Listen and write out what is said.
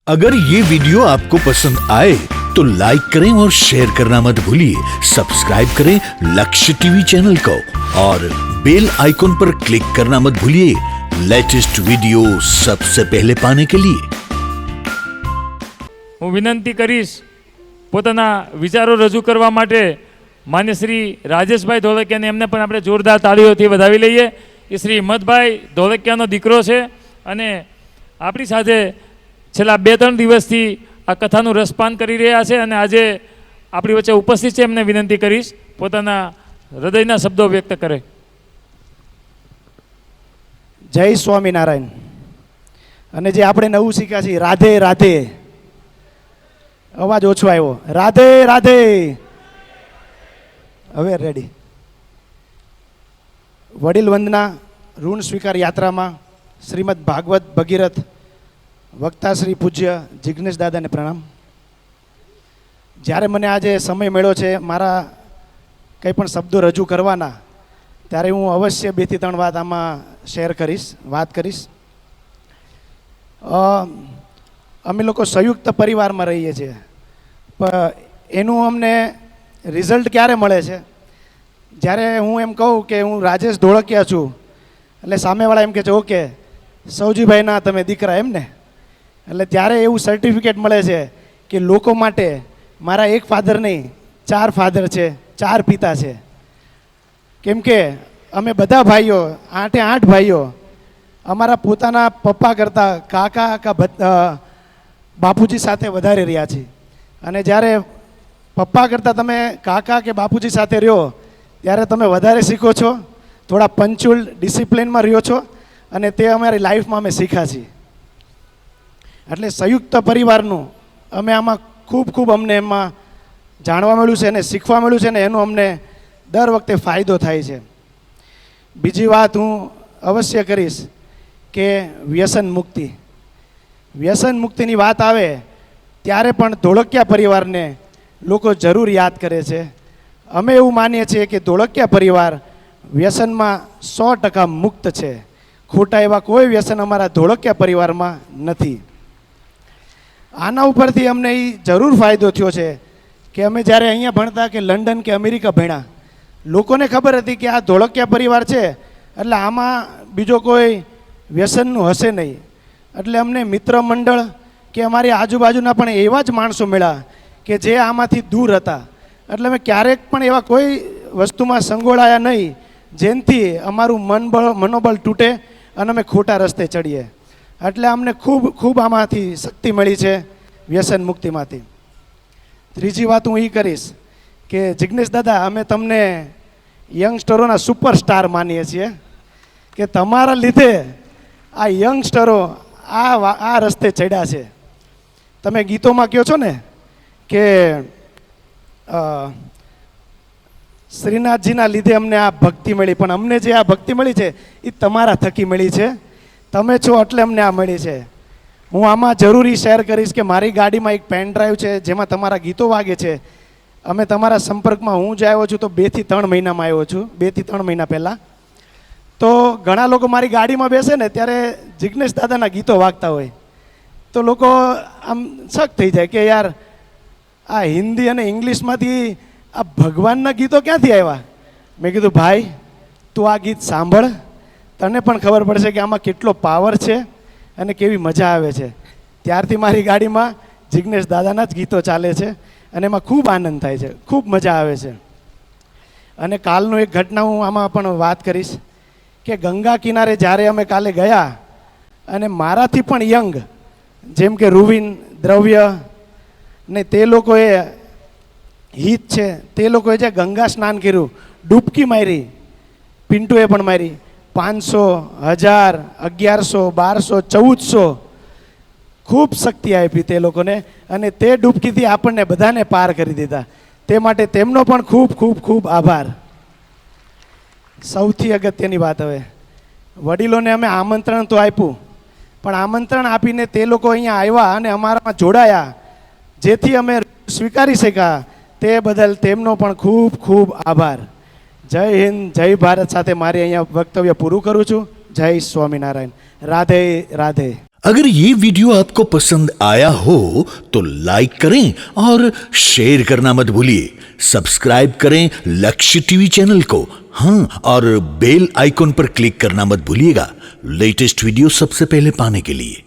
अगर ये वीडियो आपको पसंद आए तो लाइक करें और शेयर करना मत भूलिए। सब्सक्राइब करें लक्ष्य टीवी चैनल को और बेल आइकॉन पर क्लिक करना मत भूलिए लेटेस्ट वीडियो सबसे पहले पाने के लिए। હું વિનંતી કરીશ પોતાના વિચારો રજૂ કરવા માટે માન્ય શ્રી રાજેશભાઈ ધોળકિયાને એમને પણ આપણે જોરદાર તાળીઓથી વધાવી લઈએ। એ શ્રી હિંમતભાઈ ધોળકિયાનો દીકરો છે અને આપણી સાથે છેલ્લા 2-3 દિવસથી આ કથાનું રસપાન કરી રહ્યા છે અને આજે આપણી વચ્ચે ઉપસ્થિત છે। એમને વિનંતી કરીશ પોતાના હૃદયના શબ્દો વ્યક્ત કરે। જય સ્વામિનારાયણ। અને જે આપણે નવું શીખ્યા છીએ રાધે રાધે, અવાજ ઓછો આવ્યો, રાધે રાધે। હવે રેડી। વડીલ વંદના ઋણ સ્વીકાર યાત્રામાં શ્રીમદ ભાગવત ભગીરથ વક્તા શ્રી પૂજ્ય જિગ્નેશ દાદાને પ્રણામ। જ્યારે મને આજે સમય મળ્યો છે મારા કંઈ પણ શબ્દો રજૂ કરવાના, ત્યારે હું અવશ્ય 2 થી 3 વાત આમાં શેર કરીશ, વાત કરીશ। અમે લોકો સંયુક્ત પરિવારમાં રહીએ છીએ, પણ એનું અમને રિઝલ્ટ ક્યારે મળે છે? જ્યારે હું એમ કહું કે હું રાજેશ ધોળકિયા છું, એટલે સામેવાળા એમ કહે છે ઓકે સૌજીભાઈના તમે દીકરા એમ ને, એટલે ત્યારે એવું સર્ટિફિકેટ મળે છે કે લોકો માટે મારા એક ફાધર નહીં 4 ફાધર છે, 4 પિતા છે। કેમ કે અમે બધા ભાઈઓ 8 ભાઈઓ અમારા પોતાના પપ્પા કરતાં કાકા બાપુજી સાથે વધારે રહ્યા છીએ। અને જ્યારે પપ્પા કરતાં તમે કાકા કે બાપુજી સાથે રહ્યો ત્યારે તમે વધારે શીખો છો, થોડા પંચુઅલ ડિસિપ્લિનમાં રહ્યો છો, અને તે અમારી લાઈફમાં અમે શીખ્યા છીએ। એટલે સંયુક્ત પરિવારનું અમે આમાં ખૂબ અમને એમાં જાણવા મળ્યું છે અને શીખવા મળ્યું છે ને એનો અમને દર વખતે ફાયદો થાય છે। બીજી વાત હું અવશ્ય કરીશ કે વ્યસન મુક્તિની વાત આવે ત્યારે પણ ધોળકિયા પરિવારને લોકો જરૂર યાદ કરે છે। અમે એવું માનીએ છીએ કે ધોળકિયા પરિવાર વ્યસનમાં 100% મુક્ત છે। ખોટા એવા કોઈ વ્યસન અમારા ધોળકિયા પરિવારમાં નથી। આના ઉપરથી અમને એ જરૂર ફાયદો થયો છે કે અમે જ્યારે અહીંયા ભણતા કે લંડન કે અમેરિકા ભણ્યા, લોકોને ખબર હતી કે આ ધોળકિયા પરિવાર છે એટલે આમાં બીજો કોઈ વ્યસનનું હશે નહીં। એટલે અમને મિત્ર મંડળ કે અમારી આજુબાજુના પણ એવા જ માણસો મળ્યા કે જે આમાંથી દૂર હતા। એટલે અમે ક્યારેક પણ એવા કોઈ વસ્તુમાં સંગોળાયા નહીં જેનાથી અમારું મનોબળ તૂટે અને અમે ખોટા રસ્તે ચડીએ। એટલે અમને ખૂબ આમાંથી શક્તિ મળી છે વ્યસન મુક્તિમાંથી। ત્રીજી વાત હું એ કરીશ કે જિગ્નેશ દાદા, અમે તમને યંગસ્ટરોના સુપરસ્ટાર માનીએ છીએ કે તમારા લીધે આ યંગસ્ટરો આ રસ્તે ચડ્યા છે। તમે ગીતોમાં કહો છો ને કે શ્રીનાથજીના લીધે અમને આ ભક્તિ મળી, પણ અમને જે આ ભક્તિ મળી છે એ તમારા થકી મળી છે। તમે છો એટલે અમને આ મળી છે। હું આમાં જરૂરી શેર કરીશ કે મારી ગાડીમાં એક પેન ડ્રાઈવ છે જેમાં તમારા ગીતો વાગે છે। અમે તમારા સંપર્કમાં હું જ આવ્યો છું તો 2 થી 3 મહિનામાં આવ્યો છું, 2 થી 3 મહિના પહેલાં। તો ઘણા લોકો મારી ગાડીમાં બેસે ને ત્યારે જિગ્નેશ દાદાના ગીતો વાગતા હોય તો લોકો આમ શક થઈ જાય કે યાર આ હિન્દી અને ઇંગ્લિશમાંથી આ ભગવાનના ગીતો ક્યાંથી આવ્યા? મેં કીધું ભાઈ તું આ ગીત સાંભળ, તને પણ ખબર પડશે કે આમાં કેટલો પાવર છે અને કેવી મજા આવે છે। ત્યારથી મારી ગાડીમાં જિગ્નેશ દાદાના જ ગીતો ચાલે છે અને એમાં ખૂબ આનંદ થાય છે, ખૂબ મજા આવે છે। અને કાલનું એક ઘટના હું આમાં પણ વાત કરીશ કે ગંગા કિનારે જ્યારે અમે કાલે ગયા અને મારાથી પણ યંગ જેમ કે રૂવિન, દ્રવ્ય ને તે લોકોએ હિત છે તે લોકોએ જે ગંગા સ્નાન કર્યું, ડૂબકી મારી, પિન્ટુએ પણ મારી, 500, 1000, 1100, 1200, 1400 ખૂબ શક્તિ આપી તે લોકોને અને તે ડૂબકીથી આપણને બધાને પાર કરી દીધા। તે માટે તેમનો પણ ખૂબ આભાર। સૌથી અગત્યની વાત, હવે વડીલોને અમે આમંત્રણ તો આપ્યું, પણ આમંત્રણ આપીને તે લોકો અહીંયા આવ્યા અને અમારામાં જોડાયા, જેથી અમે સ્વીકારી શક્યા, તે બદલ તેમનો પણ ખૂબ આભાર। જય હિન્દ, જય ભારત સાથે મારી અહીંયા વક્તવ્ય પૂરું કરું છું। જય સ્વામિનારાયણ, રાધે રાધે। अगर ये वीडियो आपको पसंद आया हो तो लाइक करें और शेयर करना मत भूलिए। सब्सक्राइब करें लक्ष्य टीवी चैनल को, हाँ, और बेल आइकॉन पर क्लिक करना मत भूलिएगा लेटेस्ट वीडियो सबसे पहले पाने के लिए।